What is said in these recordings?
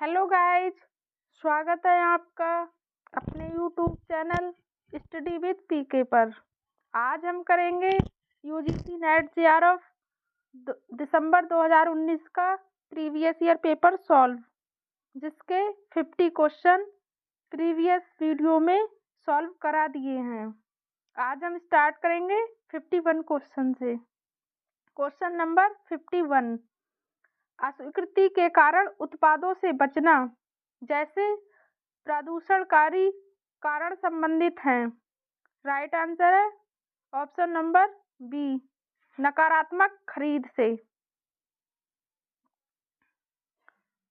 Hello guys, स्वागत है आपका अपने यूट्यूब चैनल स्टडी विद पीके पर। आज हम करेंगे यूजीसी नेट जेआरएफ दिसंबर 2019 का प्रीवियस ईयर पेपर सॉल्व, जिसके 50 क्वेश्चन प्रीवियस वीडियो में सॉल्व करा दिए हैं। आज हम स्टार्ट करेंगे 51 क्वेश्चन से। क्वेश्चन नंबर 51, अस्वीकृति के कारण उत्पादों से बचना जैसे प्रदूषणकारी कारण संबंधित हैं। राइट आंसर है ऑप्शन नंबर बी, नकारात्मक खरीद से।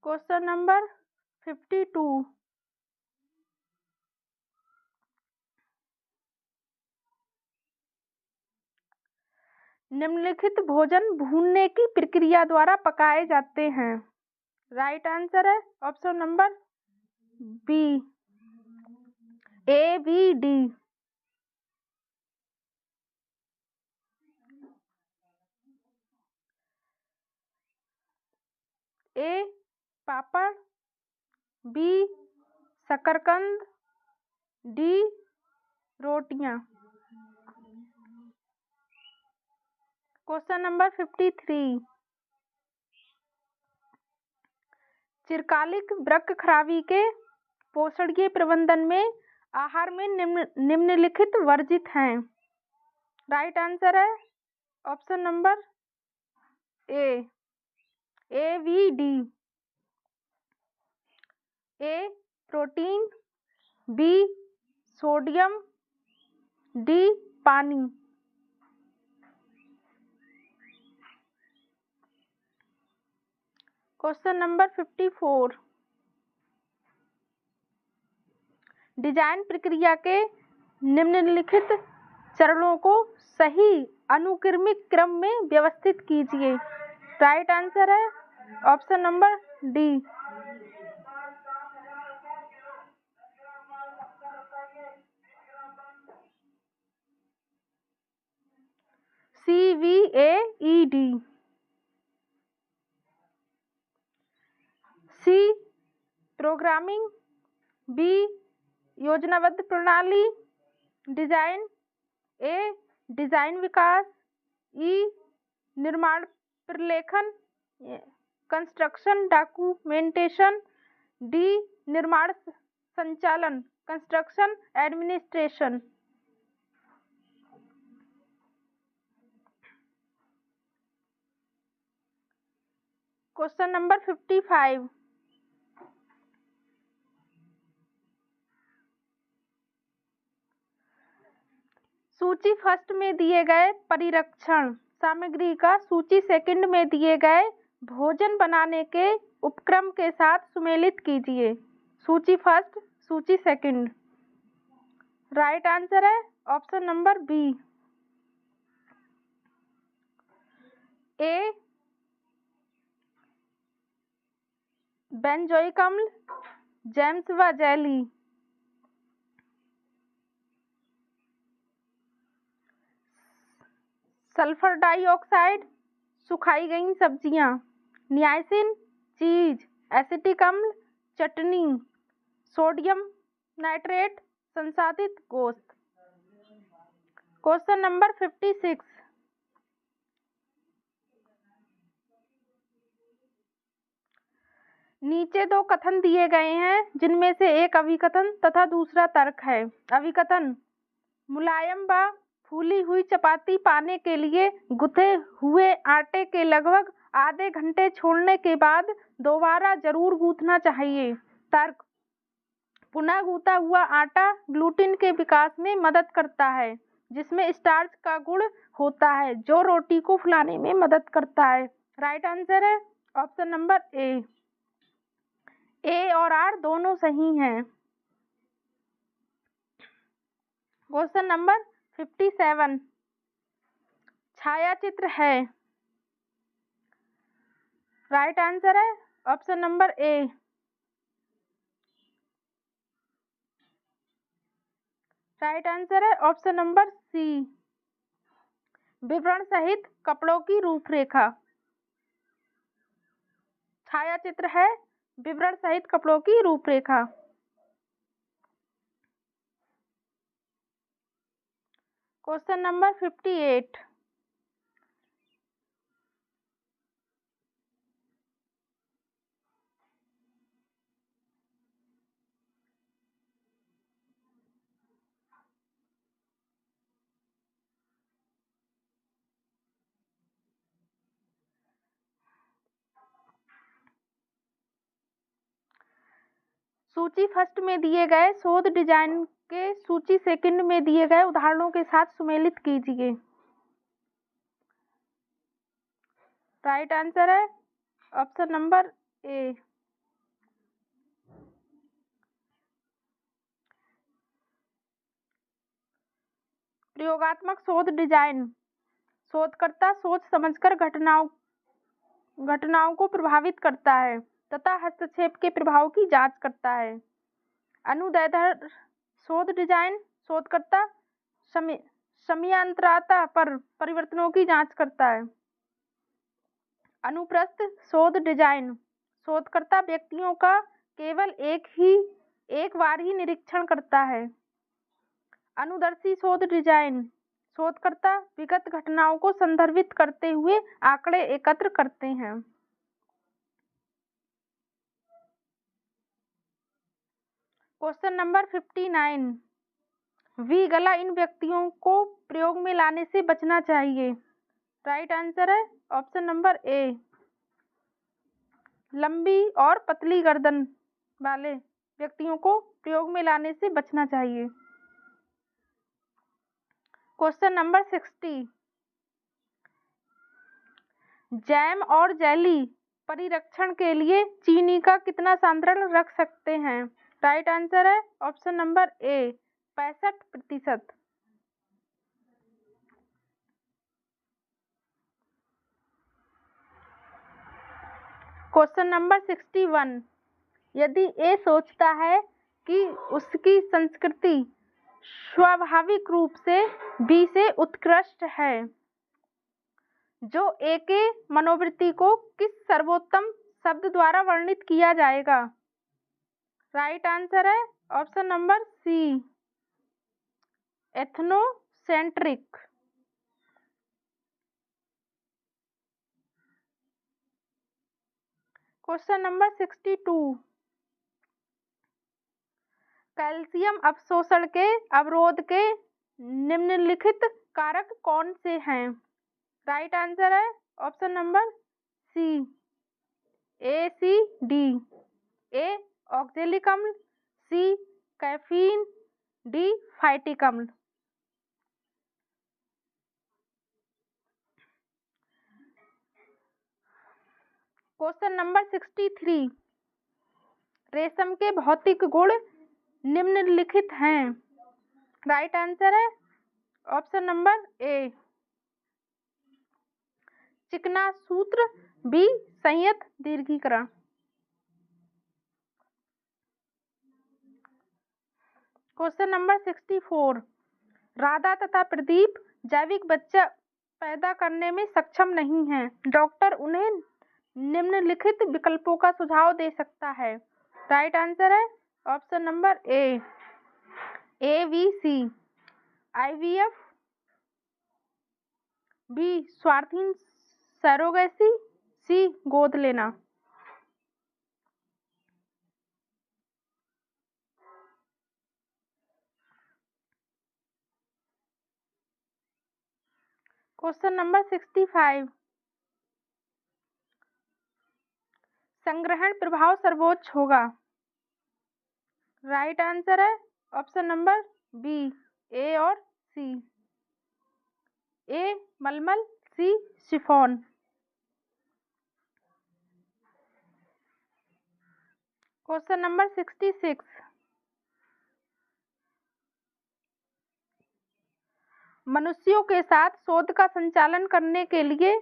क्वेश्चन नंबर 52, निम्नलिखित भोजन भूनने की प्रक्रिया द्वारा पकाए जाते हैं। राइट आंसर है option number B, A B D. A papad, B शकरकंद, डी रोटियां। क्वेश्चन नंबर 53, चिरकालिक वृक्क खराबी के पोषणीय प्रबंधन में आहार में निम्नलिखित वर्जित हैं। राइट आंसर है option number A B D. A protein, B sodium, D पानी। क्वेश्चन नंबर 54, डिजाइन प्रक्रिया के निम्नलिखित चरणों को सही अनुक्रमिक क्रम में व्यवस्थित कीजिए। राइट आंसर है option number D, CVAED। C programming, B योजनाबद्ध प्रणाली डिजाइन, ए डिजाइन विकास, ई निर्माण प्रलेखन कंस्ट्रक्शन डॉक्यूमेंटेशन, डी निर्माण संचालन कंस्ट्रक्शन एडमिनिस्ट्रेशन। क्वेश्चन नंबर 55, सूची फर्स्ट में दिए गए परिरक्षण सामग्री का सूची सेकंड में दिए गए भोजन बनाने के उपक्रम के साथ सुमेलित कीजिए। सूची फर्स्ट, सूची सेकंड। राइट आंसर है ऑप्शन नंबर बी, ए बेंजोइक अम्ल, जेम्स व जेली, सल्फर डाइऑक्साइड सुखाई गई सब्जियां, नियासिन चीज, एसिटिक अम्ल चटनी, सोडियम नाइट्रेट संसाधित गोश्त। क्वेश्चन नंबर 56, नीचे दो कथन दिए गए हैं जिनमें से एक अभिकथन तथा दूसरा तर्क है। अभिकथन, मुलायम व फूली हुई चपाती पाने के लिए गुथे हुए आटे के लगभग आधे घंटे छोड़ने के बाद दोबारा जरूर गूंथना चाहिए। तर्क, पुनः गूथा हुआ आटा ग्लूटिन के विकास में मदद करता है, जिसमें स्टार्च का गुण होता है जो रोटी को फुलाने में मदद करता है। राइट आंसर है ऑप्शन नंबर ए और आर दोनों सही हैं। क्वेश्चन नंबर 57, छायाचित्र है। राइट आंसर है ऑप्शन नंबर ए, राइट आंसर है ऑप्शन नंबर सी, विवरण सहित कपड़ों की रूपरेखा। छायाचित्र है विवरण सहित कपड़ों की रूपरेखा। Question number 58। सूची फर्स्ट में दिए गए शोध डिजाइन के सूची सेकंड में दिए गए उदाहरणों के साथ सुमेलित कीजिए। राइट आंसर है ऑप्शन नंबर ए। प्रयोगात्मक शोध डिजाइन शोधकर्ता सोच समझकर घटनाओं को प्रभावित करता है तथा हस्तक्षेप के प्रभाव की जांच करता है। अनुदैर्ध्य शोध डिजाइन शोधकर्ता समयांतरता पर परिवर्तनों की जांच करता है। अनुप्रस्थ शोध डिजाइन शोधकर्ता व्यक्तियों का केवल एक बार ही निरीक्षण करता है। अनुदर्शी शोध डिजाइन शोधकर्ता विगत घटनाओं को संदर्भित करते हुए आंकड़े एकत्र करते हैं। Question number 59। वी गला इन व्यक्तियों को प्रयोग में लाने से बचना चाहिए। राइट आंसर है ऑप्शन नंबर ए। लंबी और पतली गर्दन वाले व्यक्तियों को प्रयोग में लाने से बचना चाहिए। Question number 60। जैम और जेली परिरक्षण के लिए चीनी का कितना सांद्रण रख सकते हैं। राइट आंसर है ऑप्शन नंबर ए 65%। Question number 61। यदि ए सोचता है कि उसकी संस्कृति स्वाभाविक रूप से बी से उत्कृष्ट है, जो ए के मनोवृत्ति को किस सर्वोत्तम शब्द द्वारा वर्णित किया जाएगा। राइट आंसर है option number C ethnocentric. Question number 62। कैल्शियम अवशोषण के अवरोध के निम्नलिखित कारक कौन से हैं। राइट आंसर है option number C A C D. A oxalic अम्ल, सी कैफीन, डी फाइटिक अम्ल। Question number 63। रेशम के भौतिक गुण निम्नलिखित हैं। राइट आंसर है ऑप्शन नंबर ए चिकना सूत्र, बी संयत दीर्घीकरण। Question number 64। राधा तथा प्रदीप जैविक बच्चा पैदा करने में सक्षम नहीं हैं। डॉक्टर उन्हें निम्नलिखित विकल्पों का सुझाव दे सकता है। राइट आंसर है option number A B C IVF, B स्वार्थहीन सरोगेसी, सी गोद लेना। Question number 65। संग्रहण प्रभाव सर्वोच्च होगा। राइट आंसर है ऑप्शन नंबर बी ए और सी। ए मलमल, सी शिफॉन। Question number 66। मनुष्यों के साथ शोध का संचालन करने के लिए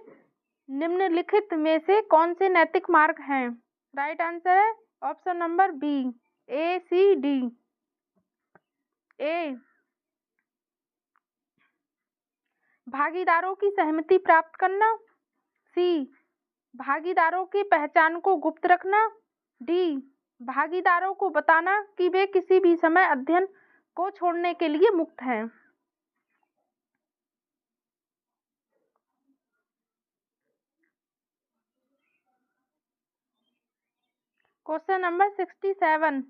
निम्नलिखित में से कौन से नैतिक मार्ग हैं। राइट आंसर है ऑप्शन नंबर बी ए सी डी। ए भागीदारों की सहमति प्राप्त करना, सी भागीदारों की पहचान को गुप्त रखना, डी भागीदारों को बताना कि वे किसी भी समय अध्ययन को छोड़ने के लिए मुक्त हैं। Question number 67।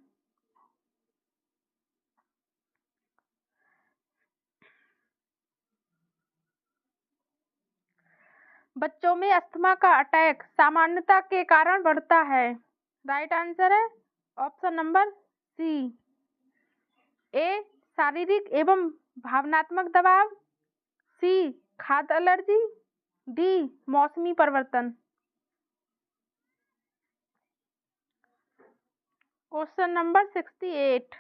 बच्चों में अस्थमा का अटैक सामान्यता के कारण बढ़ता है। राइट आंसर है ऑप्शन नंबर सी। ए शारीरिक एवं भावनात्मक दबाव, सी खाद्य एलर्जी, डी मौसमी परिवर्तन। Question number 68।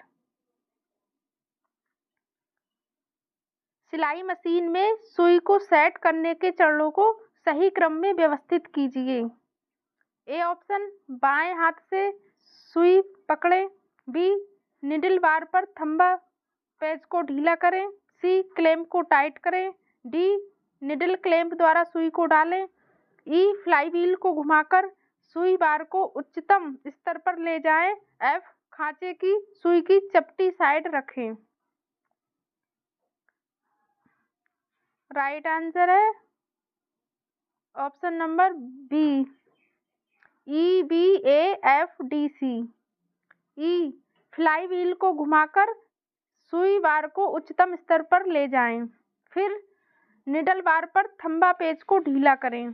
सिलाई मशीन में सुई को सेट करने के चरणों को सही क्रम में व्यवस्थित कीजिए। ए ऑप्शन बाएं हाथ से सुई पकड़ें, बी निडल बार पर थंबा पेज को ढीला करें, सी क्लैंप को टाइट करें, डी निडल क्लैंप द्वारा सुई को डालें, ई फ्लाईव्हील को घुमाकर सुई बार को उच्चतम स्तर पर ले जाएं, एफ खांचे की सुई की चपटी साइड रखें। राइट आंसर है ऑप्शन नंबर बी, EBAFDC। ई फ्लाईव्हील को घुमाकर सुई बार को उच्चतम स्तर पर ले जाएं, फिर निडल बार पर थंबा पेज को ढीला करें।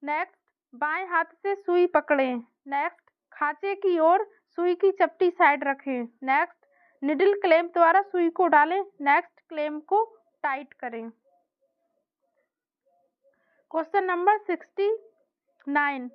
नेक्स्ट बाएं हाथ से सुई पकड़ें। नेक्स्ट खांचे की ओर सुई की चपटी साइड रखें। नेक्स्ट निडल क्लैंप द्वारा सुई को डालें। नेक्स्ट क्लैंप को टाइट करें। Question number 69।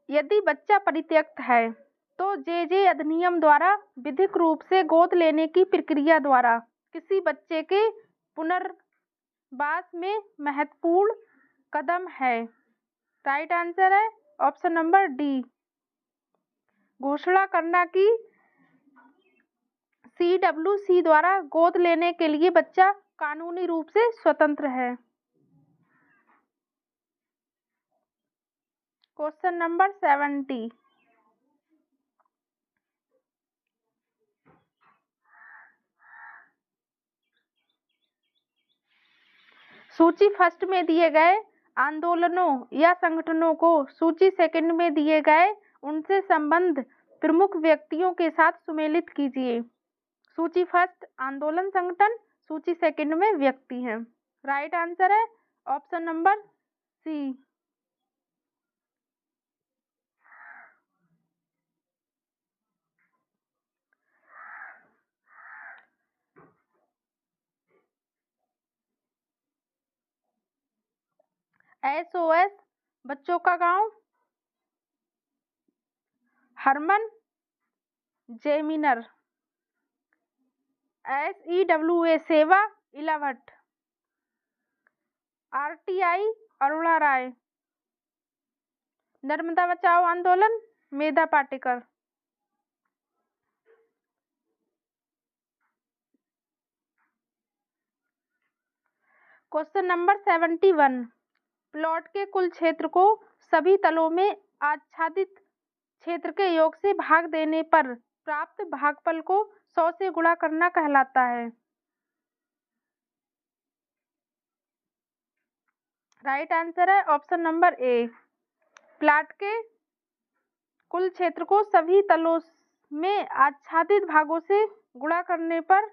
यदि बच्चा परित्यक्त है तो जे अधिनियम द्वारा विधिक रूप से गोद लेने की प्रक्रिया द्वारा किसी बच्चे के पुनर्वास में महत्वपूर्ण कदम है। राइट आंसर है ऑप्शन नंबर डी, घोषणा करना कि CWC द्वारा गोद लेने के लिए बच्चा कानूनी रूप से स्वतंत्र है। Question number 70। सूची फर्स्ट में दिए गए आंदोलनों या संगठनों को सूची सेकंड में दिए गए उनसे संबंध प्रमुख व्यक्तियों के साथ सुमेलित कीजिए। सूची फर्स्ट आंदोलन संगठन, सूची सेकंड में व्यक्ति हैं। राइट आंसर है ऑप्शन नंबर सी। SOS बच्चों का गांव, हरमन जेमिनर, SEWA सेवा इलावट, RTI अरुणा राय, Narmada Bachao Andolan Medha Patkar. Question number 71। Plot के कुल क्षेत्र को सभी तलों में आच्छादित क्षेत्र के योग से भाग देने पर प्राप्त भागफल को 100 से गुणा करना कहलाता है। राइट आंसर है ऑप्शन नंबर ए। प्लॉट के कुल क्षेत्र को सभी तलों में आच्छादित भागों से गुणा करने पर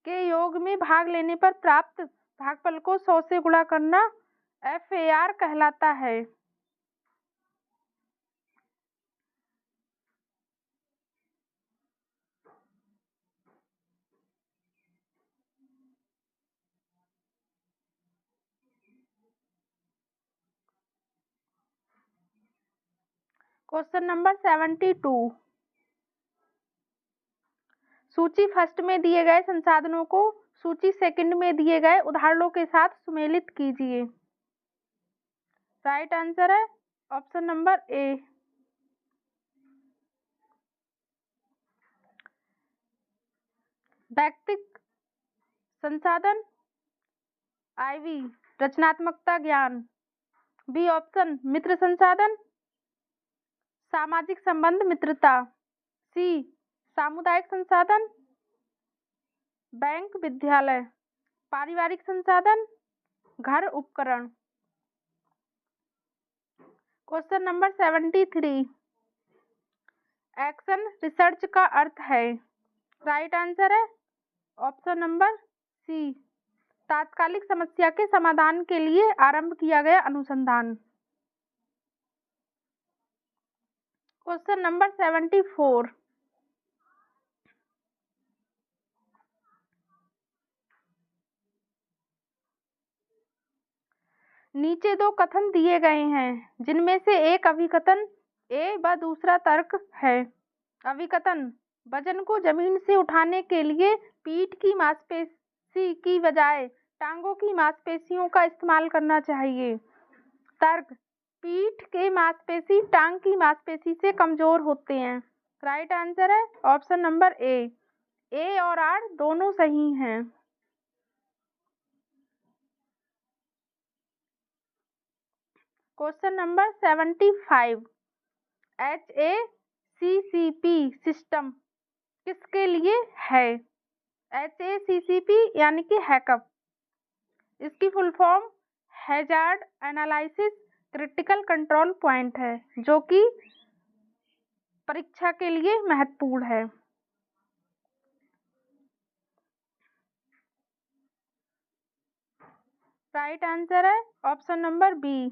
के योग में भाग लेने पर प्राप्त भागफल को 100 से गुणा करना FAR कहलाता है। Question number 72। सूची फर्स्ट में दिए गए संसाधनों को सूची सेकंड में दिए गए उदाहरणों के साथ सुमेलित कीजिए। राइट आंसर है ऑप्शन नंबर ए। व्यक्तिक संसाधन, IV रचनात्मकता ज्ञान, B ऑप्शन मित्र संसाधन, सामाजिक संबंध मित्रता, C सामुदायिक संसाधन, बैंक विद्यालय, पारिवारिक संसाधन, घर उपकरण। क्वेश्चन नंबर 73, एक्शन रिसर्च का अर्थ है। राइट आंसर है ऑप्शन नंबर सी, तात्कालिक समस्या के समाधान के लिए आरंभ किया गया अनुसंधान। क्वेश्चन नंबर 74, नीचे दो कथन दिए गए हैं जिनमें से एक अभिकथन ए व दूसरा तर्क है। अभिकथन, वजन को जमीन से उठाने के लिए पीठ की मांसपेशी की बजाय टांगों की मांसपेशियों का इस्तेमाल करना चाहिए। तर्क, पीठ के मांसपेशी टांग की मांसपेशी से कमजोर होते हैं। राइट आंसर है ऑप्शन नंबर ए और आर दोनों सही हैं। क्वेश्चन नंबर 75, HACCP सिस्टम किसके लिए है? HACCP यानी कि हैकअप, इसकी full form hazard analysis critical control point है, जो कि परीक्षा के लिए महत्वपूर्ण है। राइट आंसर है ऑप्शन नंबर बी,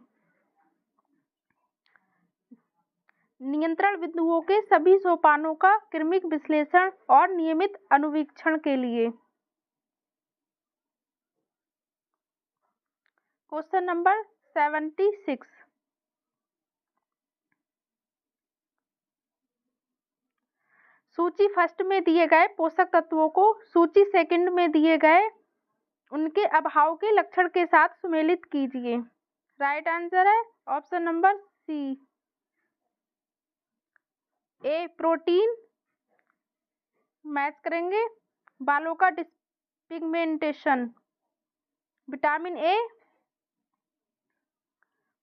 नियंत्रण बिंदुओं के सभी सोपानों का क्रमिक विश्लेषण और नियमित अनुवीक्षण के लिए। क्वेश्चन नंबर 76, सूची फर्स्ट में दिए गए पोषक तत्वों को सूची सेकंड में दिए गए उनके अभाव के लक्षण के साथ सुमेलित कीजिए। राइट आंसर है option number C, A protein match करेंगे, बालों का depigmentation, vitamin A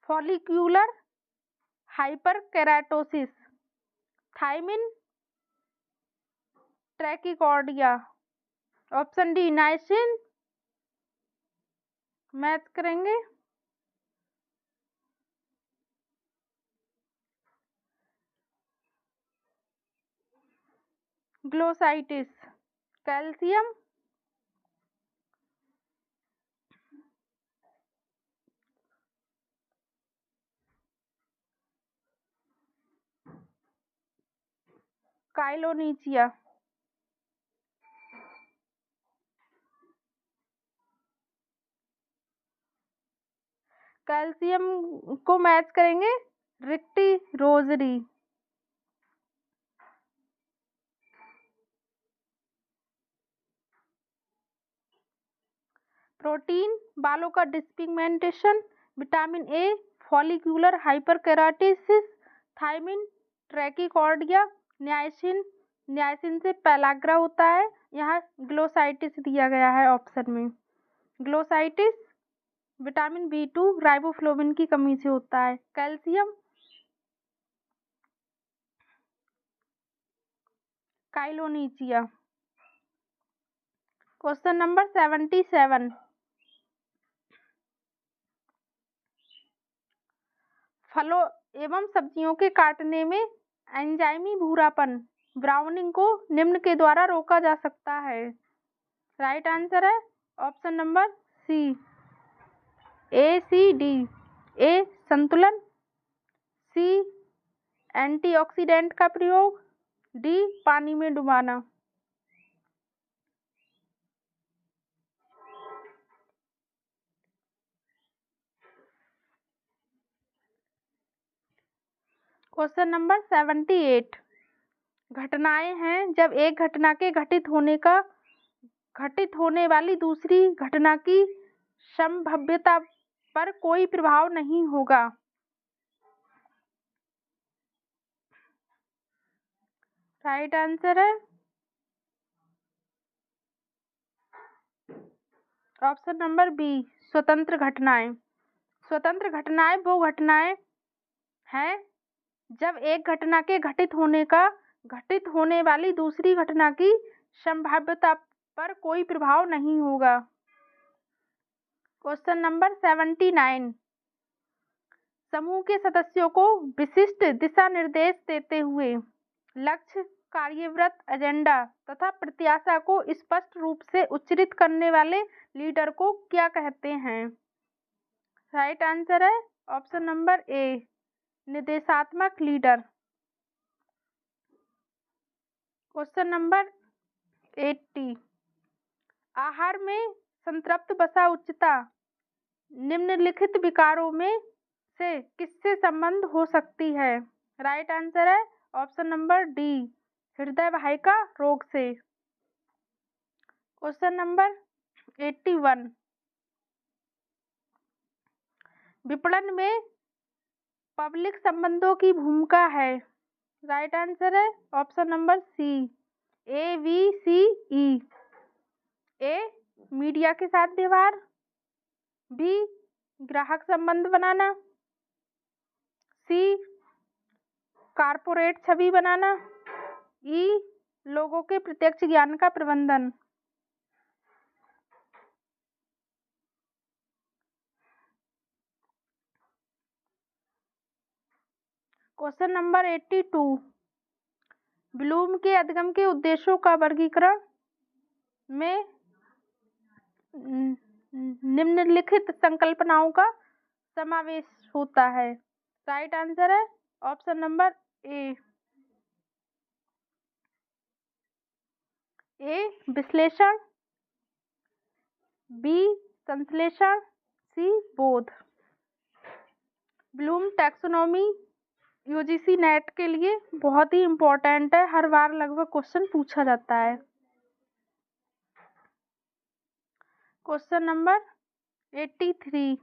follicular hyperkeratosis, thiamine tachycardia, option D niacin match करेंगे, ग्लोसाइटिस, कैल्शियम काइलोनीचिया। कैल्शियम को मैच करेंगे रिक्टी रोजरी। प्रोटीन बालों का depigmentation, vitamin A follicular hyperkeratosis, thiamine tachycardia, niacin से pellagra होता है। यहाँ ग्लोसाइटिस दिया गया है ऑप्शन में। ग्लोसाइटिस विटामिन B2 राइबोफ्लोविन की कमी से होता है। कैल्शियम काइलोनीचिया। क्वेश्चन नंबर 77, फलों एवं सब्जियों के काटने में एंजाइमी भूरापन ब्राउनिंग को निम्न के द्वारा रोका जा सकता है। राइट आंसर है ऑप्शन नंबर सी, ACD, ए संतुलन, सी एंटीऑक्सीडेंट का प्रयोग, डी पानी में डुबाना। क्वेश्चन नंबर 78, घटनाएं हैं जब एक घटना के घटित होने वाली दूसरी घटना की संभाव्यता पर कोई प्रभाव नहीं होगा। राइट आंसर है ऑप्शन नंबर बी स्वतंत्र घटनाएं। स्वतंत्र घटनाएं वो घटनाएं हैं जब एक घटना के घटित होने वाली दूसरी घटना की संभाव्यता पर कोई प्रभाव नहीं होगा। Question number 79। समूह के सदस्यों को विशिष्ट दिशा निर्देश देते हुए लक्ष्य, कार्यव्रत, एजेंडा तथा प्रत्याशा को स्पष्ट रूप से उच्चारित करने वाले लीडर को क्या कहते हैं? राइट आंसर है ऑप्शन नंबर ए निर्देशात्मक लीडर। Question number 80। आहार में संतृप्त वसा उच्चता निम्नलिखित विकारों में से किससे संबंध हो सकती है? राइट आंसर है ऑप्शन नंबर डी हृदय वाहिका रोग से। Question number 81। विपणन में पब्लिक संबंधों की भूमिका है। राइट आंसर है ऑप्शन नंबर सी ABCE। ए मीडिया के साथ व्यवहार, बी ग्राहक संबंध बनाना, सी कारपोरेट छवि बनाना, ई लोगों के प्रत्यक्ष ज्ञान का प्रबंधन। Question number 82। ब्लूम के अधिगम के उद्देश्यों का वर्गीकरण में निम्नलिखित संकल्पनाओं का समावेश होता है। राइट आंसर है ऑप्शन नंबर ए विश्लेषण, बी संश्लेषण, सी बोध। ब्लूम टैक्सोनॉमी यूजीसी नेट के लिए बहुत ही इम्पोर्टेंट है, हर बार लगभग क्वेश्चन पूछा जाता है। Question number 83।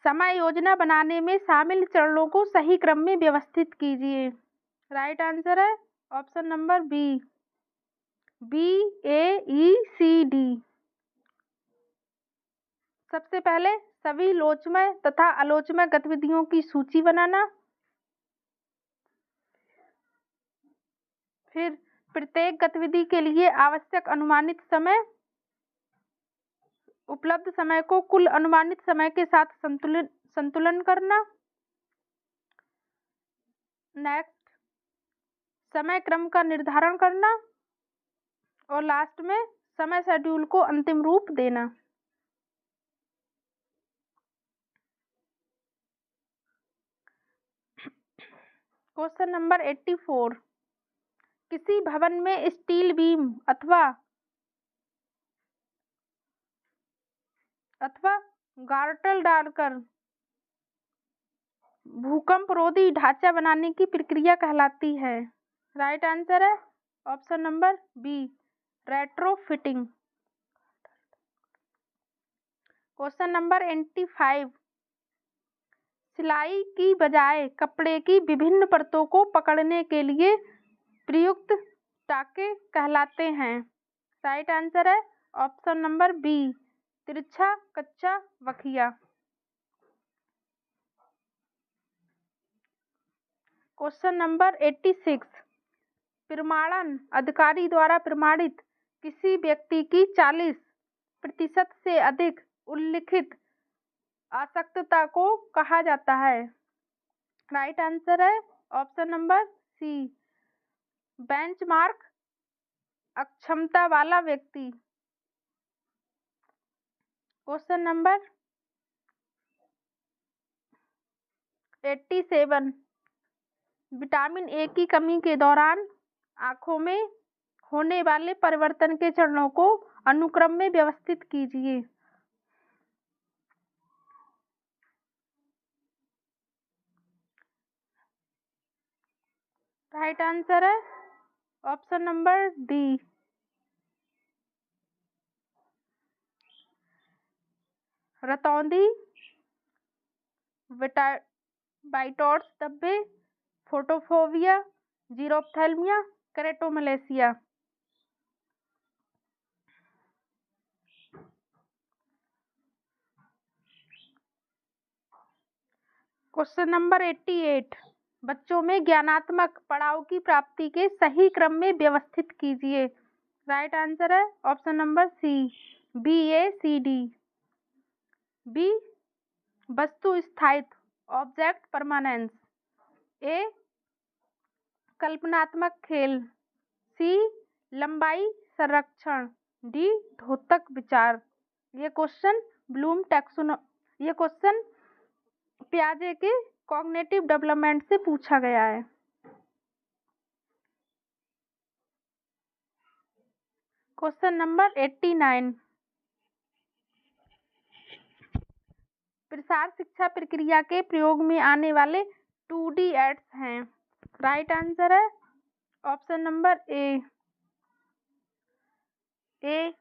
समय योजना बनाने में शामिल चरणों को सही क्रम में व्यवस्थित कीजिए। राइट आंसर है ऑप्शन नंबर बी BAECD। सबसे पहले सभी लोचमय तथा आलोचमय गतिविधियों की सूची बनाना, फिर प्रत्येक गतिविधि के लिए आवश्यक अनुमानित समय, उपलब्ध समय को कुल अनुमानित समय के साथ संतुलन करना, नेक्स्ट समय क्रम का निर्धारण करना और लास्ट में समय शेड्यूल को अंतिम रूप देना। Question number 84। किसी भवन में स्टील बीम अथवा गार्टर डालकर भूकंपरोधी ढांचा बनाने की प्रक्रिया कहलाती है। राइट आंसर है option number B retrofitting. Question number 85। सिलाई की बजाय कपड़े की विभिन्न परतों को पकड़ने के लिए प्रयुक्त टाके कहलाते हैं। राइट आंसर है ऑप्शन नंबर बी तिरछा कच्चा वखिया। Question number 86। प्रमाणन अधिकारी द्वारा प्रमाणित किसी व्यक्ति की 40% से अधिक उल्लिखित आसक्तता को कहा जाता है। राइट आंसर है ऑप्शन नंबर सी बेंचमार्क अक्षमता वाला व्यक्ति। Question number 87। विटामिन ए की कमी के दौरान आँखों में होने वाले परिवर्तन के चरणों को अनुक्रम में व्यवस्थित कीजिए। राइट आंसर है ऑप्शन नंबर डी रतौंधी, वाइटॉट्स धब्बे, फोटोफोबिया, जीरोप्थेल्मिया, केरेटोमलेसिया। क्वेश्चन नंबर 88, बच्चों में ज्ञानात्मक पड़ाव की प्राप्ति के सही क्रम में व्यवस्थित कीजिए। राइट आंसर है option number C, BACD। B, वस्तु स्थायित्व ऑब्जेक्ट परमानेंस। ए, कल्पनात्मक खेल। सी, लंबाई संरक्षण। डी, द्योतक विचार। ये क्वेश्चन ये क्वेश्चन पियाजे के कॉग्निटिव डेवलपमेंट से पूछा गया है। क्वेश्चन नंबर 89, प्रसार शिक्षा प्रक्रिया के प्रयोग में आने वाले 2D एड्स हैं। राइट आंसर है ऑप्शन नंबर ए,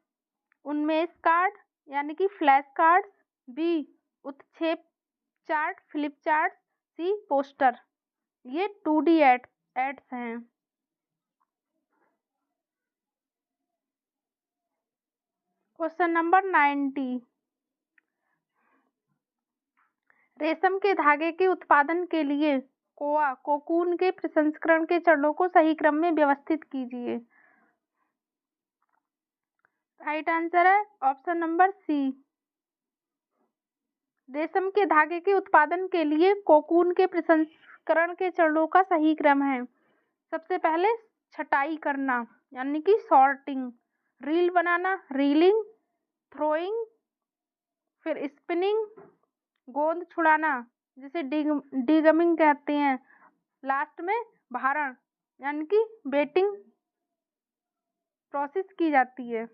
उन्मेष कार्ड यानी कि फ्लैश कार्ड। बी, उत्क्षेप chart, flip chart. C, poster. ये 2D एड्स हैं। क्वेश्चन नंबर 90, रेशम के धागे के उत्पादन के लिए कोकून के प्रसंस्करण के चरणों को सही क्रम में व्यवस्थित कीजिए। राइट आंसर है ऑप्शन नंबर सी, रेशम के धागे के उत्पादन के लिए कोकून के प्रसंस्करण के चरणों का सही क्रम है। सबसे पहले छटाई करना यानी कि सॉर्टिंग, रील बनाना रीलिंग, थ्रोइंग, फिर स्पिनिंग, गोंद छुड़ाना जिसे डिगमिंग कहते हैं, लास्ट में भारण यानी कि बेटिंग प्रोसेस की जाती है।